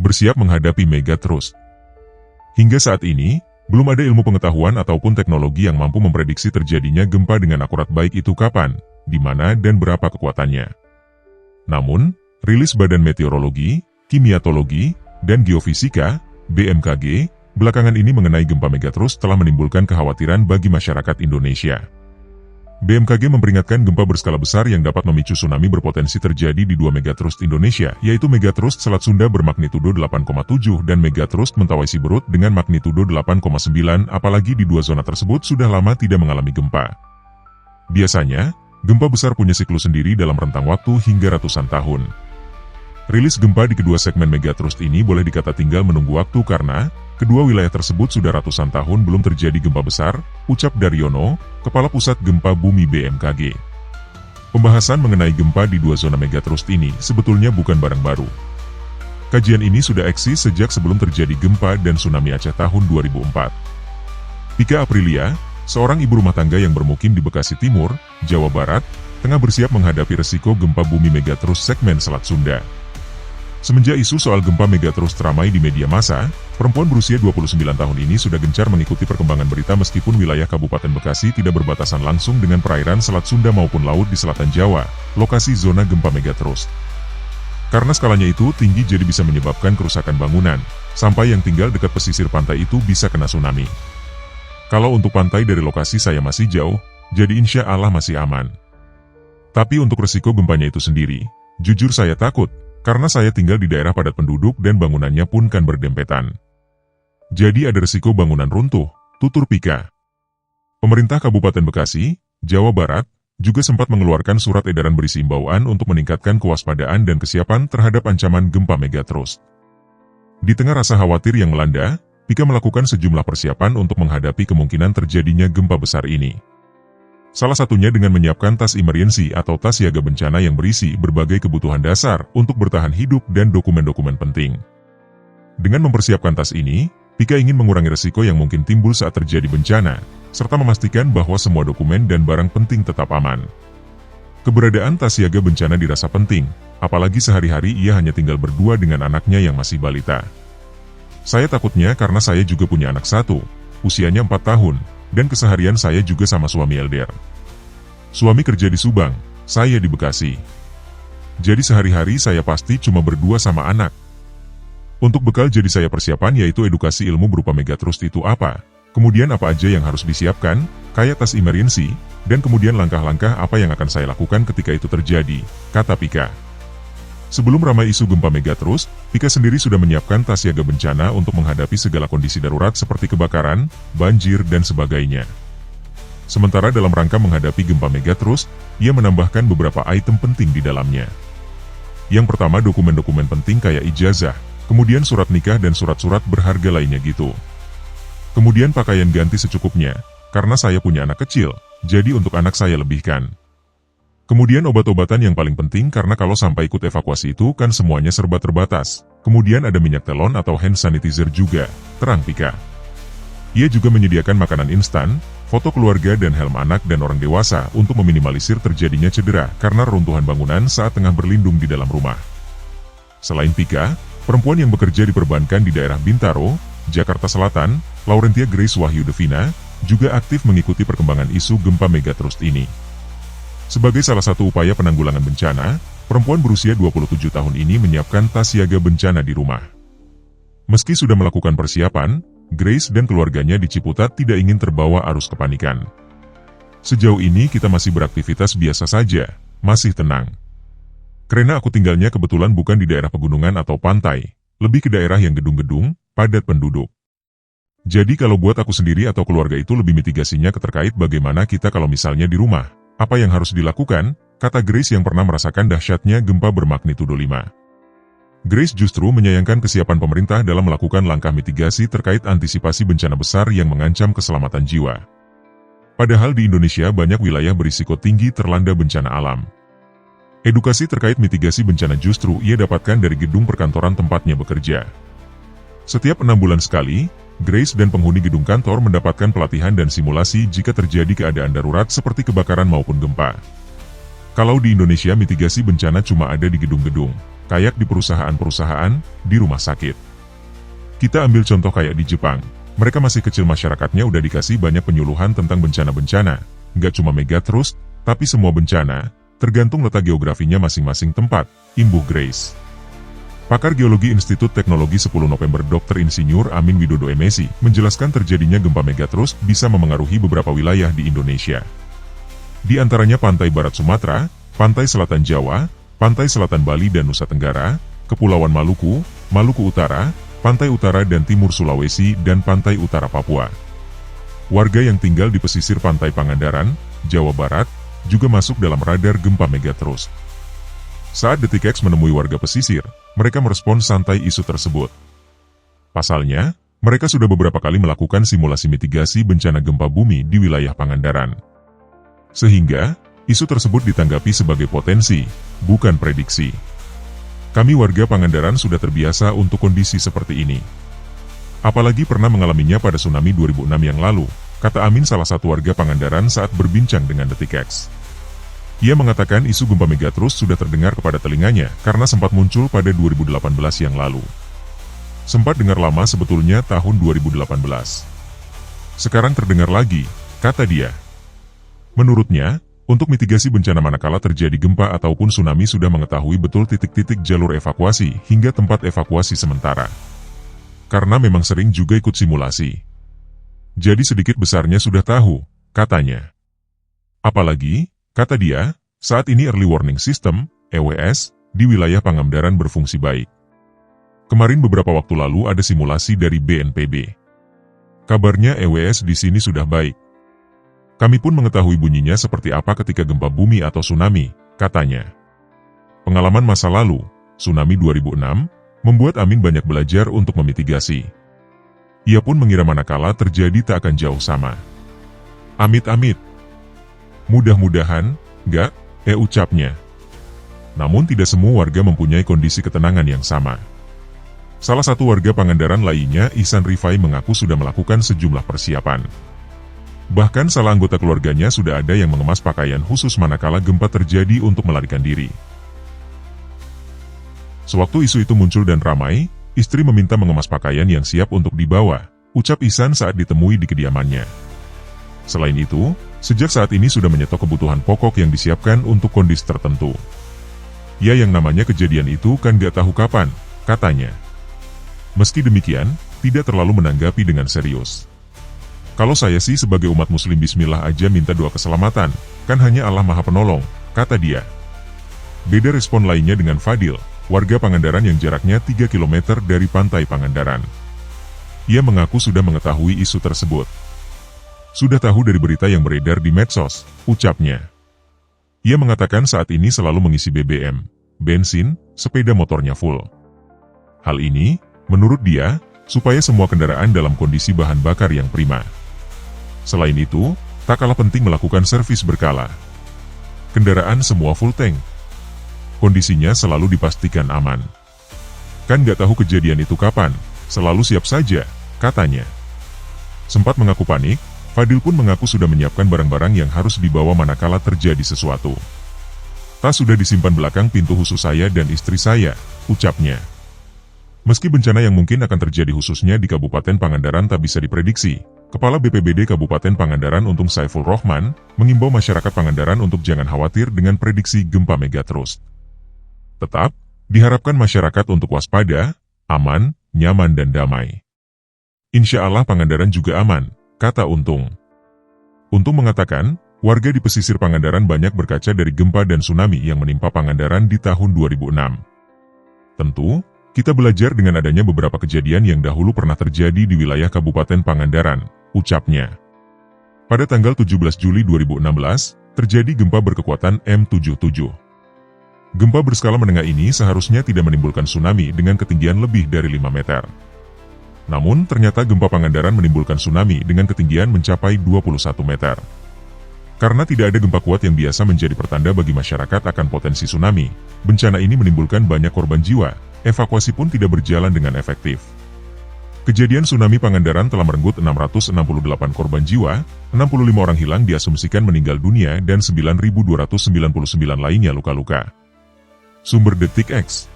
bersiap menghadapi megatrust. Hingga saat ini, belum ada ilmu pengetahuan ataupun teknologi yang mampu memprediksi terjadinya gempa dengan akurat baik itu kapan, di mana dan berapa kekuatannya. Namun, rilis Badan Meteorologi, Kimiatologi, dan Geofisika, BMKG, belakangan ini mengenai gempa megatrust telah menimbulkan kekhawatiran bagi masyarakat Indonesia. BMKG memperingatkan gempa berskala besar yang dapat memicu tsunami berpotensi terjadi di 2 megatrust Indonesia, yaitu megatrust Selat Sunda bermagnitudo 8,7 dan megatrust Mentawai Siberut dengan magnitudo 8,9, apalagi di 2 zona tersebut sudah lama tidak mengalami gempa. Biasanya, gempa besar punya siklus sendiri dalam rentang waktu hingga ratusan tahun. Rilis gempa di kedua segmen megatrust ini boleh dikata tinggal menunggu waktu karena kedua wilayah tersebut sudah ratusan tahun belum terjadi gempa besar, ucap Daryono, Kepala Pusat Gempa Bumi BMKG. Pembahasan mengenai gempa di 2 zona megatrust ini sebetulnya bukan barang baru. Kajian ini sudah eksis sejak sebelum terjadi gempa dan tsunami Aceh tahun 2004. Pika Aprilia, seorang ibu rumah tangga yang bermukim di Bekasi Timur, Jawa Barat, tengah bersiap menghadapi resiko gempa bumi megatrust segmen Selat Sunda. Semenjak isu soal gempa megatrust ramai di media massa, perempuan berusia 29 tahun ini sudah gencar mengikuti perkembangan berita meskipun wilayah Kabupaten Bekasi tidak berbatasan langsung dengan perairan Selat Sunda maupun laut di selatan Jawa, lokasi zona gempa megatrust. Karena skalanya itu tinggi jadi bisa menyebabkan kerusakan bangunan, sampai yang tinggal dekat pesisir pantai itu bisa kena tsunami. Kalau untuk pantai dari lokasi saya masih jauh, jadi insya Allah masih aman. Tapi untuk resiko gempanya itu sendiri, jujur saya takut, karena saya tinggal di daerah padat penduduk dan bangunannya pun kan berdempetan. Jadi ada resiko bangunan runtuh, tutur Pika. Pemerintah Kabupaten Bekasi, Jawa Barat, juga sempat mengeluarkan surat edaran berisi imbauan untuk meningkatkan kewaspadaan dan kesiapan terhadap ancaman gempa megatrust. Di tengah rasa khawatir yang melanda, Pika melakukan sejumlah persiapan untuk menghadapi kemungkinan terjadinya gempa besar ini. Salah satunya dengan menyiapkan tas emergency atau tas siaga bencana yang berisi berbagai kebutuhan dasar untuk bertahan hidup dan dokumen-dokumen penting. Dengan mempersiapkan tas ini, Pika ingin mengurangi resiko yang mungkin timbul saat terjadi bencana, serta memastikan bahwa semua dokumen dan barang penting tetap aman. Keberadaan tas siaga bencana dirasa penting, apalagi sehari-hari ia hanya tinggal berdua dengan anaknya yang masih balita. Saya takutnya karena saya juga punya anak satu, usianya 4 tahun, dan keseharian saya juga sama suami LDR. Suami kerja di Subang, saya di Bekasi. Jadi sehari-hari saya pasti cuma berdua sama anak. Untuk bekal jadi saya persiapan yaitu edukasi ilmu berupa megatrust itu apa, kemudian apa aja yang harus disiapkan, kayak tas emergency, dan kemudian langkah-langkah apa yang akan saya lakukan ketika itu terjadi, kata Pika. Sebelum ramai isu gempa megatrust, Pika sendiri sudah menyiapkan tas siaga bencana untuk menghadapi segala kondisi darurat seperti kebakaran, banjir, dan sebagainya. Sementara dalam rangka menghadapi gempa megatrust, ia menambahkan beberapa item penting di dalamnya. Yang pertama dokumen-dokumen penting kayak ijazah, kemudian surat nikah dan surat-surat berharga lainnya gitu. Kemudian pakaian ganti secukupnya, karena saya punya anak kecil, jadi untuk anak saya lebihkan. Kemudian obat-obatan yang paling penting karena kalau sampai ikut evakuasi itu kan semuanya serba terbatas. Kemudian ada minyak telon atau hand sanitizer juga, terang Pika. Ia juga menyediakan makanan instan, foto keluarga dan helm anak dan orang dewasa untuk meminimalisir terjadinya cedera karena runtuhan bangunan saat tengah berlindung di dalam rumah. Selain Pika, perempuan yang bekerja di perbankan di daerah Bintaro, Jakarta Selatan, Laurentia Grace Wahyu Devina, juga aktif mengikuti perkembangan isu gempa megatrust ini. Sebagai salah satu upaya penanggulangan bencana, perempuan berusia 27 tahun ini menyiapkan tas siaga bencana di rumah. Meski sudah melakukan persiapan, Grace dan keluarganya di Ciputat tidak ingin terbawa arus kepanikan. Sejauh ini kita masih beraktivitas biasa saja, masih tenang. Karena aku tinggalnya kebetulan bukan di daerah pegunungan atau pantai, lebih ke daerah yang gedung-gedung, padat penduduk. Jadi kalau buat aku sendiri atau keluarga itu lebih mitigasinya terkait bagaimana kita kalau misalnya di rumah. Apa yang harus dilakukan, kata Grace yang pernah merasakan dahsyatnya gempa bermagnitudo 5. Grace justru menyayangkan kesiapan pemerintah dalam melakukan langkah mitigasi terkait antisipasi bencana besar yang mengancam keselamatan jiwa. Padahal di Indonesia banyak wilayah berisiko tinggi terlanda bencana alam. Edukasi terkait mitigasi bencana justru ia dapatkan dari gedung perkantoran tempatnya bekerja. Setiap 6 bulan sekali, Grace dan penghuni gedung kantor mendapatkan pelatihan dan simulasi jika terjadi keadaan darurat seperti kebakaran maupun gempa. Kalau di Indonesia mitigasi bencana cuma ada di gedung-gedung, kayak di perusahaan-perusahaan, di rumah sakit. Kita ambil contoh kayak di Jepang. Mereka masih kecil, masyarakatnya udah dikasih banyak penyuluhan tentang bencana-bencana. Nggak cuma megatrust, tapi semua bencana, tergantung letak geografinya masing-masing tempat, imbuh Grace. Pakar Geologi Institut Teknologi 10 November Dr. Insinyur Amin Widodo M.Si. menjelaskan terjadinya gempa megatrust bisa memengaruhi beberapa wilayah di Indonesia. Di antaranya pantai barat Sumatera, pantai selatan Jawa, pantai selatan Bali dan Nusa Tenggara, Kepulauan Maluku, Maluku Utara, pantai utara dan timur Sulawesi dan pantai utara Papua. Warga yang tinggal di pesisir pantai Pangandaran, Jawa Barat, juga masuk dalam radar gempa megatrust. Saat Detik X menemui warga pesisir, mereka merespon santai isu tersebut. Pasalnya, mereka sudah beberapa kali melakukan simulasi mitigasi bencana gempa bumi di wilayah Pangandaran. Sehingga, isu tersebut ditanggapi sebagai potensi, bukan prediksi. Kami warga Pangandaran sudah terbiasa untuk kondisi seperti ini. Apalagi pernah mengalaminya pada tsunami 2006 yang lalu, kata Amin, salah satu warga Pangandaran saat berbincang dengan Detik X. Ia mengatakan isu gempa megatrust sudah terdengar kepada telinganya karena sempat muncul pada 2018 yang lalu. Sempat dengar lama sebetulnya tahun 2018. Sekarang terdengar lagi, kata dia. Menurutnya, untuk mitigasi bencana manakala terjadi gempa ataupun tsunami sudah mengetahui betul titik-titik jalur evakuasi hingga tempat evakuasi sementara. Karena memang sering juga ikut simulasi. Jadi sedikit besarnya sudah tahu, katanya. Apalagi, kata dia, saat ini Early Warning System, EWS, di wilayah Pangandaran berfungsi baik. Kemarin beberapa waktu lalu ada simulasi dari BNPB. Kabarnya EWS di sini sudah baik. Kami pun mengetahui bunyinya seperti apa ketika gempa bumi atau tsunami, katanya. Pengalaman masa lalu, tsunami 2006, membuat Amin banyak belajar untuk memitigasi. Ia pun mengira manakala terjadi tak akan jauh sama. Amit-amit. Mudah-mudahan, enggak, ucapnya. Namun tidak semua warga mempunyai kondisi ketenangan yang sama. Salah satu warga Pangandaran lainnya, Ihsan Rifai, mengaku sudah melakukan sejumlah persiapan. Bahkan salah anggota keluarganya sudah ada yang mengemas pakaian khusus manakala gempa terjadi untuk melarikan diri. Sewaktu isu itu muncul dan ramai, istri meminta mengemas pakaian yang siap untuk dibawa, ucap Ihsan saat ditemui di kediamannya. Selain itu, sejak saat ini sudah menyetok kebutuhan pokok yang disiapkan untuk kondisi tertentu. Ya, yang namanya kejadian itu kan gak tahu kapan, katanya. Meski demikian, tidak terlalu menanggapi dengan serius. Kalau saya sih sebagai umat muslim bismillah aja minta doa keselamatan, kan hanya Allah Maha Penolong, kata dia. Beda respon lainnya dengan Fadil, warga Pangandaran yang jaraknya 3 km dari pantai Pangandaran. Ia mengaku sudah mengetahui isu tersebut. Sudah tahu dari berita yang beredar di medsos, ucapnya. Ia mengatakan saat ini selalu mengisi BBM, bensin, sepeda motornya full. Hal ini, menurut dia, supaya semua kendaraan dalam kondisi bahan bakar yang prima. Selain itu, tak kalah penting melakukan servis berkala. Kendaraan semua full tank. Kondisinya selalu dipastikan aman. Kan gak tahu kejadian itu kapan, selalu siap saja, katanya. Sempat mengaku panik, Fadil pun mengaku sudah menyiapkan barang-barang yang harus dibawa manakala terjadi sesuatu. Tas sudah disimpan belakang pintu khusus saya dan istri saya, ucapnya. Meski bencana yang mungkin akan terjadi khususnya di Kabupaten Pangandaran tak bisa diprediksi, Kepala BPBD Kabupaten Pangandaran Untung Saiful Rohman mengimbau masyarakat Pangandaran untuk jangan khawatir dengan prediksi gempa megatrust. Tetap, diharapkan masyarakat untuk waspada, aman, nyaman dan damai. Insya Allah Pangandaran juga aman, kata Untung. Untung mengatakan, warga di pesisir Pangandaran banyak berkaca dari gempa dan tsunami yang menimpa Pangandaran di tahun 2006. Tentu, kita belajar dengan adanya beberapa kejadian yang dahulu pernah terjadi di wilayah Kabupaten Pangandaran, ucapnya. Pada tanggal 17 Juli 2016, terjadi gempa berkekuatan M77. Gempa berskala menengah ini seharusnya tidak menimbulkan tsunami dengan ketinggian lebih dari 5 meter. Namun, ternyata gempa Pangandaran menimbulkan tsunami dengan ketinggian mencapai 21 meter. Karena tidak ada gempa kuat yang biasa menjadi pertanda bagi masyarakat akan potensi tsunami, bencana ini menimbulkan banyak korban jiwa. Evakuasi pun tidak berjalan dengan efektif. Kejadian tsunami Pangandaran telah merenggut 668 korban jiwa, 65 orang hilang diasumsikan meninggal dunia dan 9.299 lainnya luka-luka. Sumber Detik X.